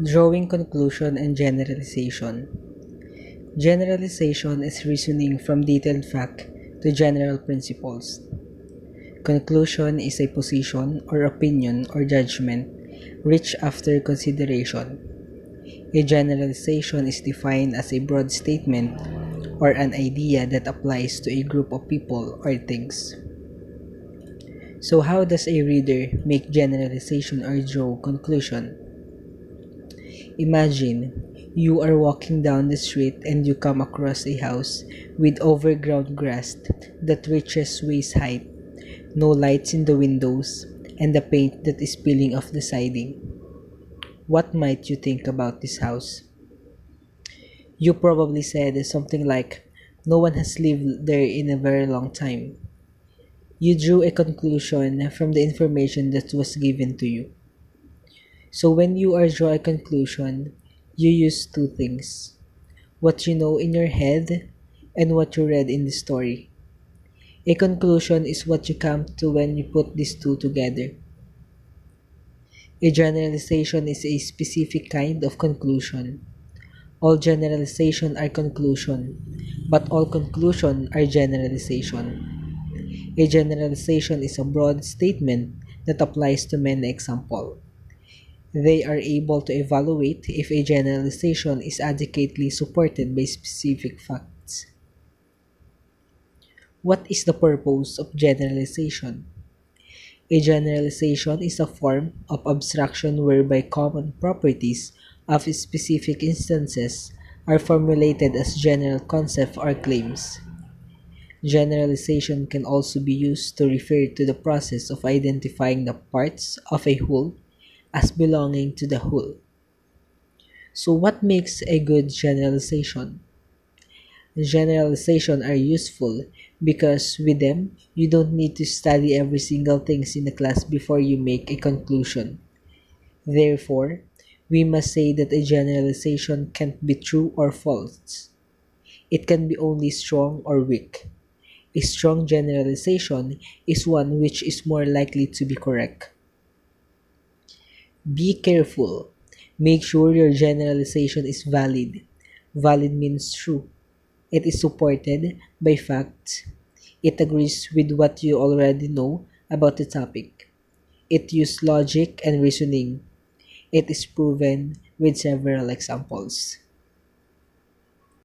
Drawing conclusion and generalization. Generalization is reasoning from detailed fact to general principles. Conclusion is a position or opinion or judgment reached after consideration. A generalization is defined as a broad statement or an idea that applies to a group of people or things. So how does a reader make generalization or draw conclusion? Imagine you are walking down the street and you come across a house with overgrown grass that reaches waist height, no lights in the windows, and the paint that is peeling off the siding. What might you think about this house? You probably said something like, "No one has lived there in a very long time." You drew a conclusion from the information that was given to you. So when you are draw a conclusion, you use two things: what you know in your head and what you read in the story. A conclusion is what you come to when you put these two together. A generalization is a specific kind of conclusion. All generalization are conclusion, but all conclusion are generalization. A generalization is a broad statement that applies to many examples. They are able to evaluate if a generalization is adequately supported by specific facts. What is the purpose of generalization? A generalization is a form of abstraction whereby common properties of specific instances are formulated as general concepts or claims. Generalization can also be used to refer to the process of identifying the parts of a whole as belonging to the whole. So what makes a good generalization? Generalizations are useful because with them, you don't need to study every single things in the class before you make a conclusion. Therefore, we must say that a generalization can't be true or false. It can be only strong or weak. A strong generalization is one which is more likely to be correct. Be careful. Make sure your generalization is valid. Valid means true. It is supported by facts. It agrees with what you already know about the topic. It uses logic and reasoning. It is proven with several examples.